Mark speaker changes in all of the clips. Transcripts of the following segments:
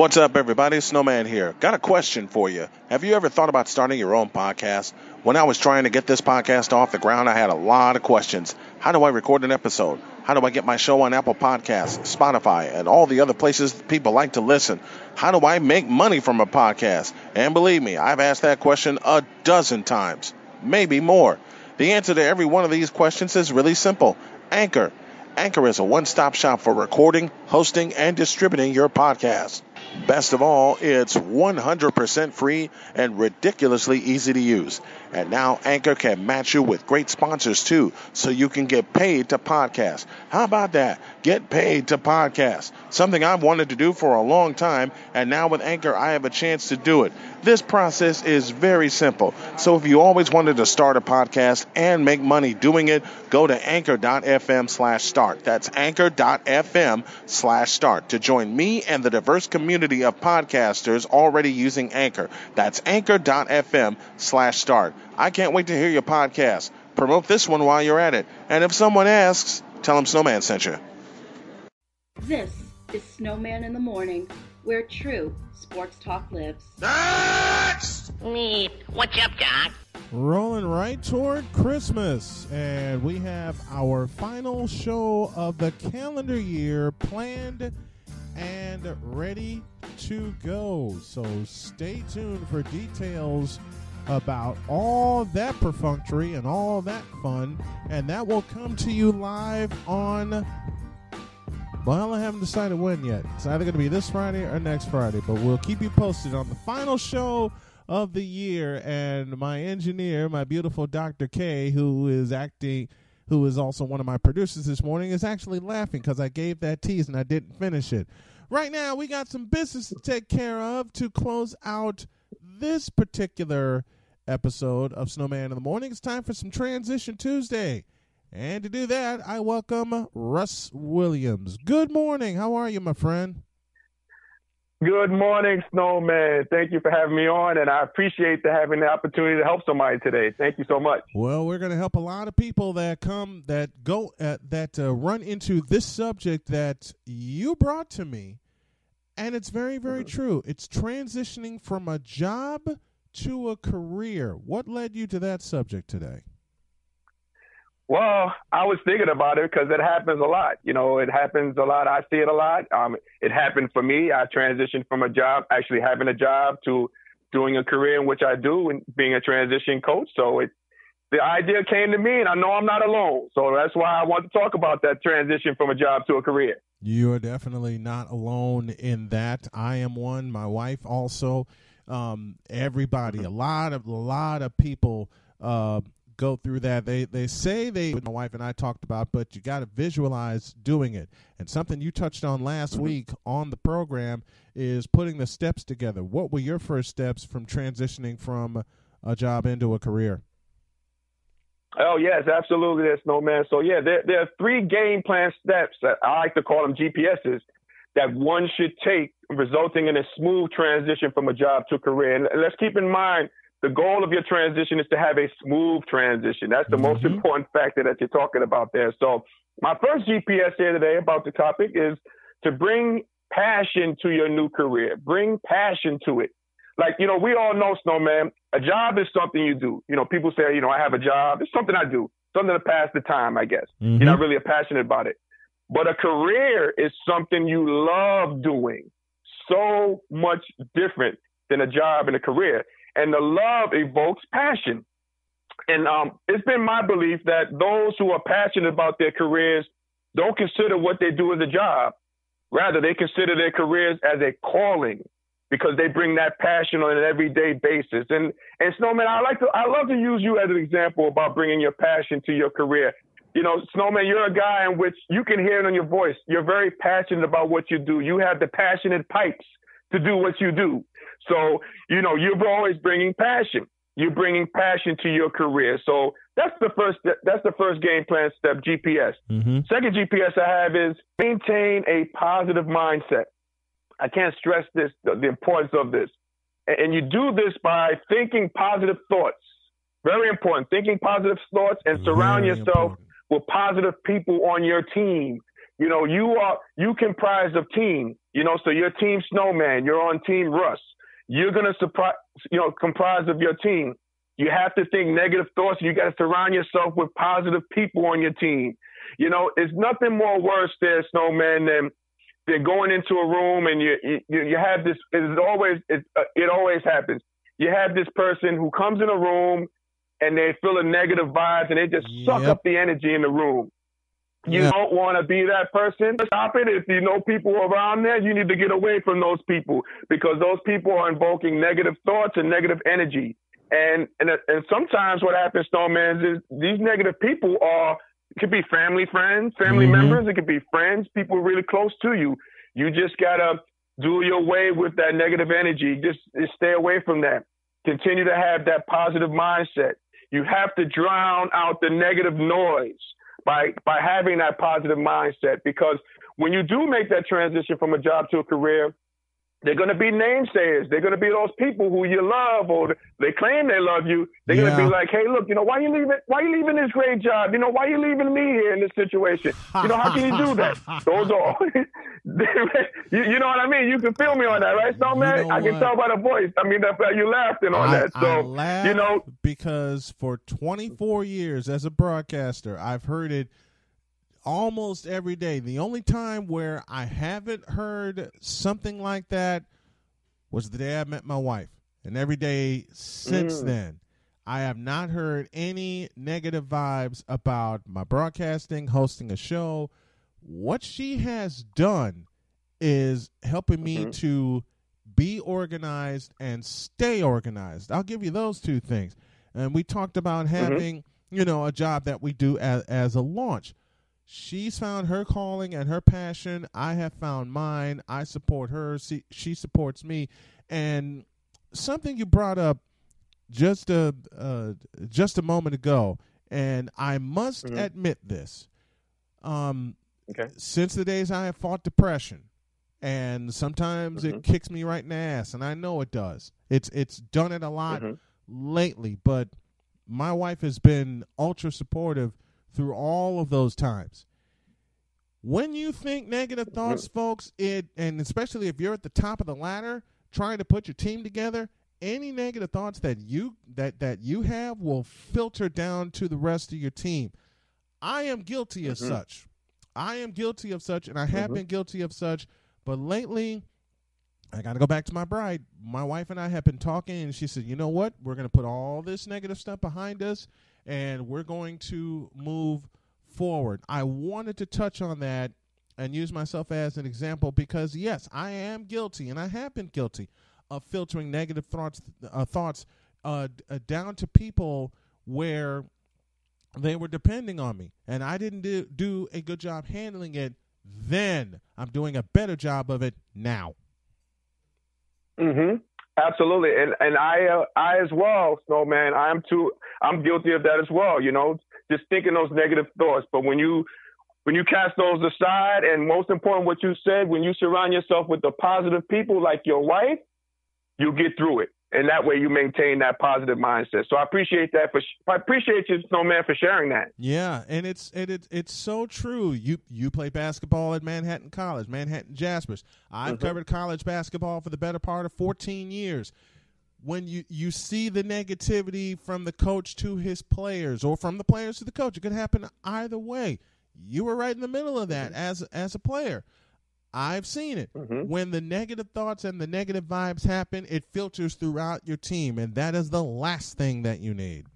Speaker 1: What's up, everybody? Snowman here. Got a question for you. Have you ever thought about starting your own podcast? When I was trying to get this podcast off the ground, I had a lot of questions. How do I record an episode? How do I get my show on Apple Podcasts, Spotify, and all the other places people like to listen? How do I make money from a podcast? And believe me, I've asked that question a dozen times, maybe more. The answer to every one of these questions is really simple. Anchor. Anchor is a one-stop shop for recording, hosting, and distributing your podcast. Best of all, it's 100% free and ridiculously easy to use. And now Anchor can match you with great sponsors too, so you can get paid to podcast. How about that? Get paid to podcast. Something I've wanted to do for a long time, and now with Anchor, I have a chance to do it. This process is very simple. So if you always wanted to start a podcast and make money doing it, go to anchor.fm/start. That's anchor.fm/start to join me and the diverse community of podcasters already using Anchor. That's anchor.fm/start. I can't wait to hear your podcast. Promote this one while you're at it. And if someone asks, tell them Snowman sent you.
Speaker 2: This is Snowman in the Morning, where true sports talk lives.
Speaker 1: Next!
Speaker 3: What's up, Doc?
Speaker 4: Rolling right toward Christmas, and we have our final show of the calendar year planned and ready to go. So stay tuned for details about all that perfunctory and all that fun, and that will come to you live on, well, I haven't decided when yet. It's either going to be this Friday or next Friday, but we'll keep you posted on the final show of the year. And my engineer, my beautiful Dr. K, who is also one of my producers this morning, is actually laughing because I gave that tease and I didn't finish it. Right now, we got some business to take care of to close out this particular episode of Snowman in the Morning. It's time for some Transition Tuesday. And to do that, I welcome Russ Williams. Good morning. How are you, my friend?
Speaker 5: Good morning, Snowman. Thank you for having me on, and I appreciate having the opportunity to help somebody today. Thank you so much.
Speaker 4: Well, we're going to help a lot of people that run into this subject that you brought to me, and it's very, very true. It's transitioning from a job to a career. What led you to that subject today?
Speaker 5: Well, I was thinking about it because it happens a lot. You know, it happens a lot. I see it a lot. It happened for me. I transitioned from a job, actually having a job, to doing a career in which I do and being a transition coach. So the idea came to me, and I know I'm not alone. So that's why I want to talk about that transition from a job to a career. You
Speaker 4: are definitely not alone in that. I am one. My wife also. Everybody, a lot of people go through that. They say my wife and I talked about, but you got to visualize doing it. And something you touched on last week on the program is putting the steps together. What were your first steps from transitioning from a job into a career?
Speaker 5: Oh, yes, absolutely. There's Snowman. So, yeah, there are 3 game plan steps that I like to call them GPSs that one should take, resulting in a smooth transition from a job to a career. And let's keep in mind, the goal of your transition is to have a smooth transition. That's the most important factor that you're talking about there. So my first GPS here today about the topic is to bring passion to your new career. Bring passion to it. Like, you know, we all know, Snowman, a job is something you do. You know, people say, you know, I have a job. It's something I do, something to pass the time, I guess. You're not really passionate about it. But a career is something you love doing. So much different than a job and a career. And the love evokes passion. And it's been my belief that those who are passionate about their careers don't consider what they do as a job. Rather, they consider their careers as a calling because they bring that passion on an everyday basis. And Snowman, I love to use you as an example about bringing your passion to your career. You know, Snowman, you're a guy in which you can hear it in your voice. You're very passionate about what you do. You have the passionate pipes to do what you do. So, you know, you're always bringing passion. You're bringing passion to your career. So that's the first game plan step, GPS. Second GPS I have is maintain a positive mindset. I can't stress this, the importance of this. And you do this by thinking positive thoughts. Very important. Thinking positive thoughts and surround yourself with positive people on your team. you comprise of team, so you're team Snowman, you're on team Russ. You're going to comprise of your team. You have to think negative thoughts. You got to surround yourself with positive people on your team. It's nothing more worse there, Snowman, than going into a room and you have this. It always happens. You have this person who comes in a room and they feel a negative vibes and they just suck up the energy in the room. You don't want to be that person. Stop it. If you know people around there, you need to get away from those people because those people are invoking negative thoughts and negative energy. And sometimes what happens, Snowman, is these negative people could be family members. It could be friends, people really close to you. You just got to do your way with that negative energy. Just stay away from that. Continue to have that positive mindset. You have to drown out the negative noise by having that positive mindset, because when you do make that transition from a job to a career, they're going to be namesayers. They're going to be those people who you love or they claim they love you. They're going to be like, hey, look, why you leaving this great job? Why you leaving me here in this situation? How can you do that? Those are, you know what I mean? You can feel me on that, right, Snowman? I can tell by the voice. I mean, you laughing on that. So,
Speaker 4: I laugh because for 24 years as a broadcaster, I've heard it almost every day. The only time where I haven't heard something like that was the day I met my wife. And every day since then, I have not heard any negative vibes about my broadcasting, hosting a show. What she has done is helping me to be organized and stay organized. I'll give you those two things. And we talked about having, a job that we do as a launch. She's found her calling and her passion. I have found mine. I support her. She supports me. And something you brought up just a moment ago, and I must admit this. Since the days I have fought depression, and sometimes it kicks me right in the ass, and I know it does. It's done it a lot lately, but my wife has been ultra supportive through all of those times. When you think negative thoughts, folks, and especially if you're at the top of the ladder trying to put your team together, any negative thoughts that you have will filter down to the rest of your team. I am guilty of such. I am guilty of such, and I have been guilty of such. But lately, I got to go back to my bride. My wife and I have been talking, and she said, you know what? We're going to put all this negative stuff behind us, and we're going to move forward. I wanted to touch on that and use myself as an example because, yes, I am guilty, and I have been guilty of filtering negative thoughts down to people where they were depending on me, and I didn't do a good job handling it then. I'm doing a better job of it now.
Speaker 5: Absolutely. And I as well, Snowman, I'm guilty of that as well, just thinking those negative thoughts. But when you cast those aside, and most important, what you said, when you surround yourself with the positive people like your wife, you get through it. And that way you maintain that positive mindset. So I appreciate that. I appreciate you, Snowman, for sharing that.
Speaker 4: Yeah, and it's so true. You play basketball at Manhattan College, Manhattan Jaspers. I've covered college basketball for the better part of 14 years. When you see the negativity from the coach to his players or from the players to the coach, it could happen either way. You were right in the middle of that as a player. I've seen it. When the negative thoughts and the negative vibes happen, it filters throughout your team, and that is the last thing that you need.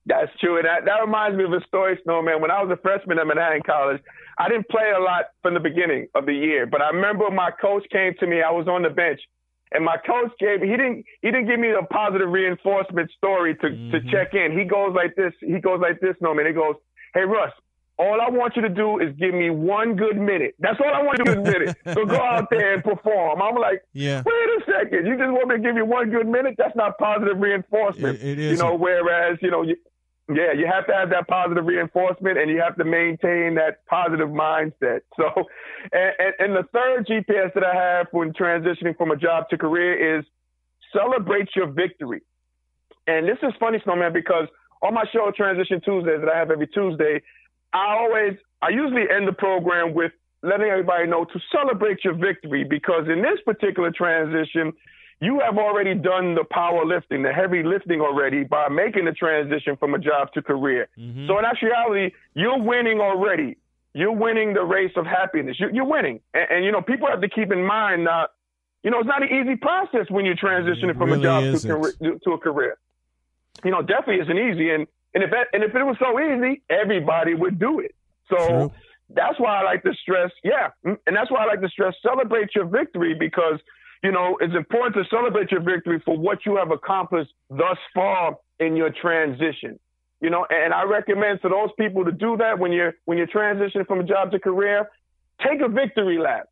Speaker 5: That's true. And that reminds me of a story, Snowman. When I was a freshman at Manhattan College, I didn't play a lot from the beginning of the year, but I remember my coach came to me. I was on the bench, and my coach he didn't give me a positive reinforcement story to check in. He goes like this, Snowman. He goes, hey, Russ, all I want you to do is give me one good minute. That's all I want you to do is a minute. So go out there and perform. I'm like, wait a second. You just want me to give you one good minute? That's not positive reinforcement.
Speaker 4: It is.
Speaker 5: Whereas, you have to have that positive reinforcement, and you have to maintain that positive mindset. So, and the third GPS that I have when transitioning from a job to career is celebrate your victory. And this is funny, Snowman, because on my show, Transition Tuesdays, that I have every Tuesday, I I usually end the program with letting everybody know to celebrate your victory, because in this particular transition, you have already done the powerlifting, the heavy lifting already by making the transition from a job to career. Mm-hmm. So in actuality, you're winning already. You're winning the race of happiness. You're winning. And, you know, people have to keep in mind that, you know, it's not an easy process when you're transitioning from a job to a career. You know, definitely isn't easy. And if it was so easy, everybody would do it. So True. That's why I like to stress, and that's why I like to stress, celebrate your victory, because, you know, it's important to celebrate your victory for what you have accomplished thus far in your transition. You know, and I recommend to those people to do that when you're transitioning from a job to career. Take a victory lap,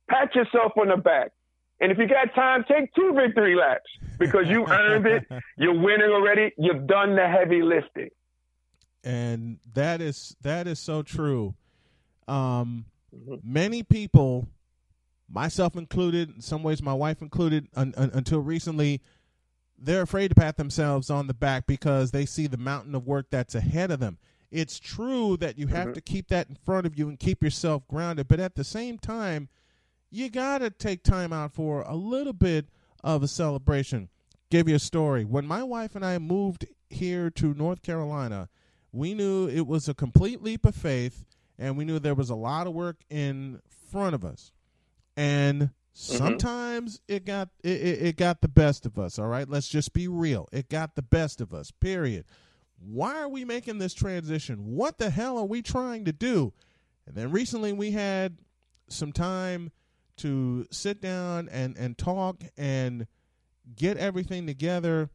Speaker 5: pat yourself on the back, and if you got time, take 2 victory laps, because you earned it. You're winning already. You've done the heavy lifting.
Speaker 4: And that is so true. Many people, myself included, in some ways my wife included, until recently, they're afraid to pat themselves on the back because they see the mountain of work that's ahead of them. It's true that you have to keep that in front of you and keep yourself grounded, but at the same time, you got to take time out for a little bit of a celebration. Give you a story. When my wife and I moved here to North Carolina, we knew it was a complete leap of faith, and we knew there was a lot of work in front of us. And sometimes it got the best of us, all right? Let's just be real. It got the best of us, period. Why are we making this transition? What the hell are we trying to do? And then recently we had some time to sit down and talk and get everything together.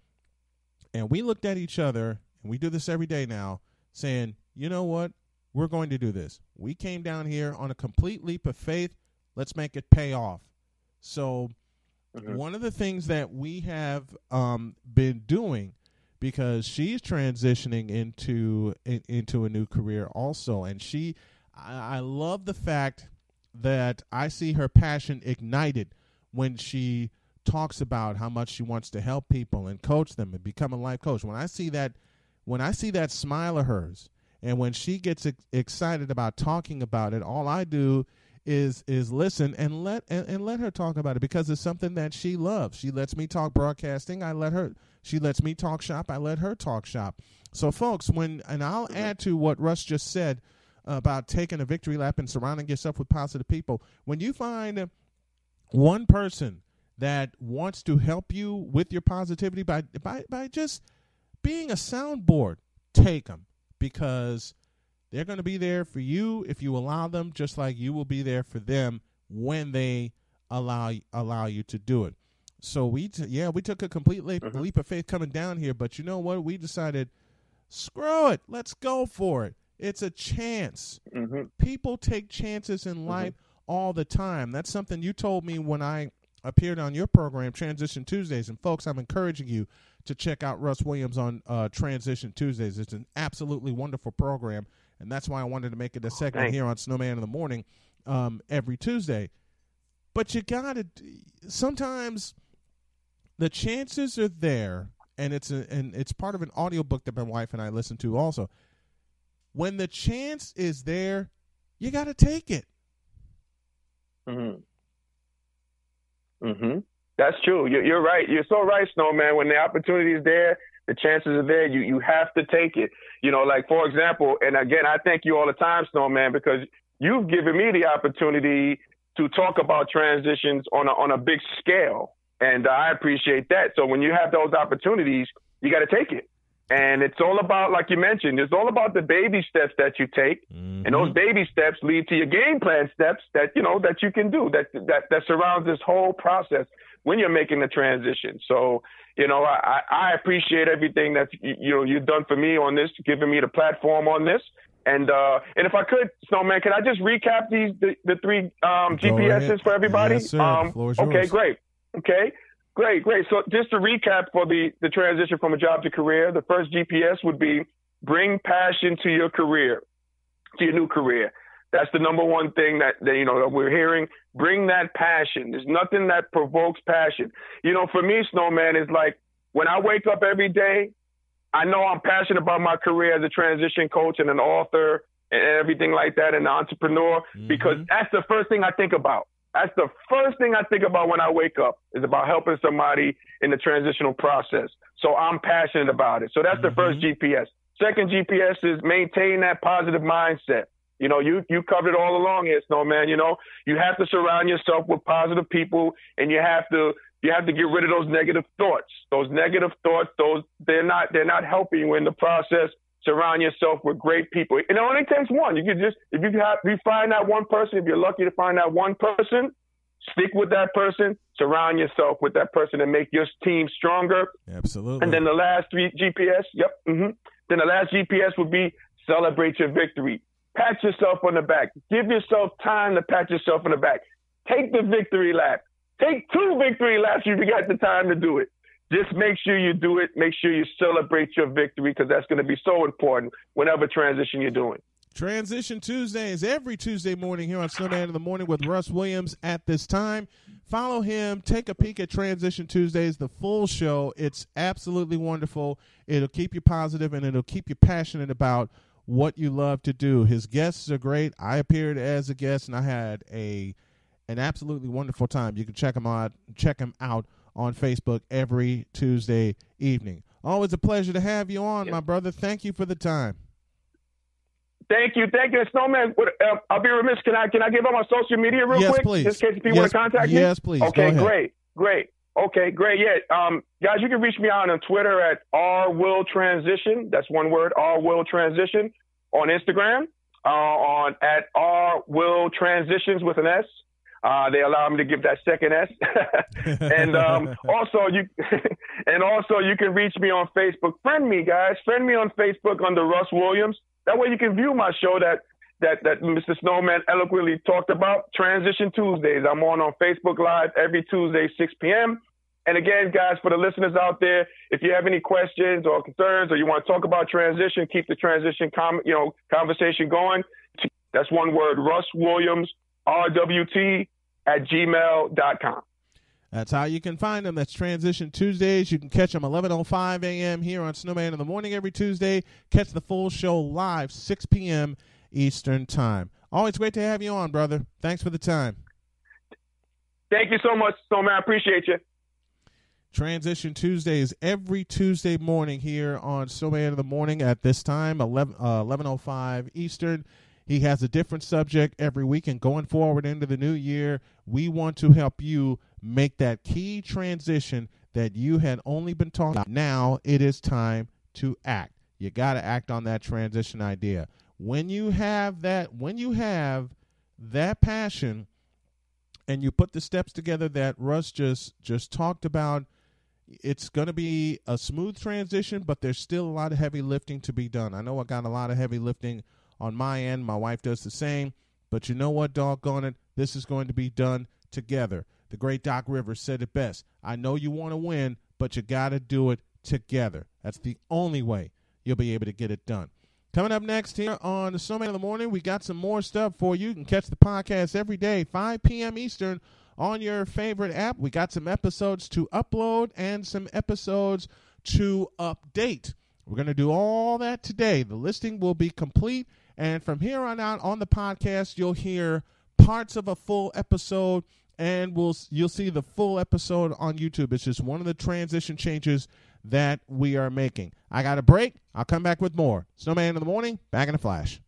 Speaker 4: And we looked at each other, and we do this every day now, saying, you know what? We're going to do this. We came down here on a complete leap of faith. Let's make it pay off. So one of the things that we have been doing, because she's transitioning into a new career also, and I love the fact that I see her passion ignited when she talks about how much she wants to help people and coach them and become a life coach. When I see that smile of hers, and when she gets excited about talking about it, all I do is listen and let her talk about it, because it's something that she loves. She lets me talk broadcasting. She lets me talk shop. I let her talk shop. So folks, and I'll add to what Russ just said about taking a victory lap and surrounding yourself with positive people. When you find one person that wants to help you with your positivity by just being a soundboard, take them, because they're going to be there for you if you allow them, just like you will be there for them when they allow you to do it. So we took a complete leap of faith coming down here, but you know what? We decided, screw it, let's go for it. It's a chance. People take chances in life all the time. That's something you told me when I appeared on your program, Transition Tuesdays. And folks, I'm encouraging you to check out Russ Williams on Transition Tuesdays. It's an absolutely wonderful program. And that's why I wanted to make it a segment here on Snowman in the Morning every Tuesday. But you got to – sometimes the chances are there, and it's part of an audiobook that my wife and I listen to also. When the chance is there, you got to take it.
Speaker 5: That's true. You're right. You're so right, Snowman. When the opportunity is there, the chances are there. You have to take it. You know, like, for example, and again, I thank you all the time, Snowman, because you've given me the opportunity to talk about transitions on a big scale. And I appreciate that. So when you have those opportunities, you got to take it. And it's all about, like you mentioned, it's all about the baby steps that you take. And those baby steps lead to your game plan steps that, you know, that you can do, that surrounds this whole process when you're making the transition. So, you know, I appreciate everything that, you've done for me on this, giving me the platform on this. And if I could, Snowman, can I just recap the 3 GPSs for everybody?
Speaker 4: Yes, sir. The floor is yours.
Speaker 5: Okay, great. Okay. Great. So just to recap for the transition from a job to career, the first GPS would be bring passion to your career, to your new career. That's the number one thing that we're hearing. Bring that passion. There's nothing that provokes passion. You know, for me, Snowman, is like when I wake up every day, I know I'm passionate about my career as a transition coach and an author and everything like that, and the entrepreneur, because that's the first thing I think about. That's the first thing I think about when I wake up, is about helping somebody in the transitional process. So I'm passionate about it. So that's the first GPS. Second GPS is maintain that positive mindset. You know, you covered it all along here, Snowman. You know, you have to surround yourself with positive people, and you have to get rid of those negative thoughts. Those negative thoughts, they're not helping you in the process. Surround yourself with great people. It only takes one. You can just, if you find that one person, if you're lucky to find that one person, stick with that person, surround yourself with that person, and make your team stronger.
Speaker 4: Absolutely.
Speaker 5: And then the last three GPS, Then the last GPS would be celebrate your victory. Pat yourself on the back. Give yourself time to pat yourself on the back. Take the victory lap. Take 2 victory laps if you got the time to do it. Just make sure you do it. Make sure you celebrate your victory, because that's going to be so important whenever transition you're doing.
Speaker 4: Transition Tuesdays every Tuesday morning here on Snowman in the Morning with Russ Williams at this time. Follow him. Take a peek at Transition Tuesdays, the full show. It's absolutely wonderful. It'll keep you positive, and it'll keep you passionate about what you love to do. His guests are great. I appeared as a guest, and I had an absolutely wonderful time. You can check him out on Facebook every Tuesday evening. Always a pleasure to have you on, my brother. Thank you for the time.
Speaker 5: Thank you. Snowman, I'll be remiss. Can I give out my social media real quick?
Speaker 4: Please.
Speaker 5: Just in case people want to contact me?
Speaker 4: Yes, please.
Speaker 5: Okay,
Speaker 4: Go ahead.
Speaker 5: Great. Okay, great. Yeah. Guys, you can reach me out on Twitter at rwilltransition. That's one word, rwilltransition. On Instagram, at rwilltransitions with an S. They allow me to give that second S. And also you can reach me on Facebook. Friend me, guys. Friend me on Facebook under Russ Williams. That way you can view my show that Mr. Snowman eloquently talked about, Transition Tuesdays. I'm on Facebook Live every Tuesday, 6 p.m. And again, guys, for the listeners out there, if you have any questions or concerns, or you want to talk about transition, keep the transition conversation going. That's one word, Russ Williams, RWT @gmail.com.
Speaker 4: That's how you can find them. That's Transition Tuesdays. You can catch them 11:05 a.m. here on Snowman in the Morning every Tuesday. Catch the full show live 6 p.m. Eastern Time. Always great to have you on, brother. Thanks for the time.
Speaker 5: Thank you so much, Snowman. I appreciate you.
Speaker 4: Transition Tuesdays every Tuesday morning here on Snowman in the Morning at this time, 11:05 Eastern. He has a different subject every week, and going forward into the new year, we want to help you make that key transition that you had only been talking about. Now it is time to act. You got to act on that transition idea. When you have that passion, and you put the steps together that Russ just talked about, it's going to be a smooth transition, but there's still a lot of heavy lifting to be done. I know I got a lot of heavy lifting on my end. My wife does the same. But you know what, doggone it, this is going to be done together. The great Doc Rivers said it best. I know you want to win, but you got to do it together. That's the only way you'll be able to get it done. Coming up next here on the Snowman in the Morning, we got some more stuff for you. You can catch the podcast every day, 5 p.m. Eastern, on your favorite app. We got some episodes to upload and some episodes to update. We're going to do all that today. The listing will be complete, and from here on out on the podcast, you'll hear parts of a full episode, and you'll see the full episode on YouTube. It's just one of the transition changes that we are making. I got a break. I'll come back with more. Snowman in the Morning, back in a flash.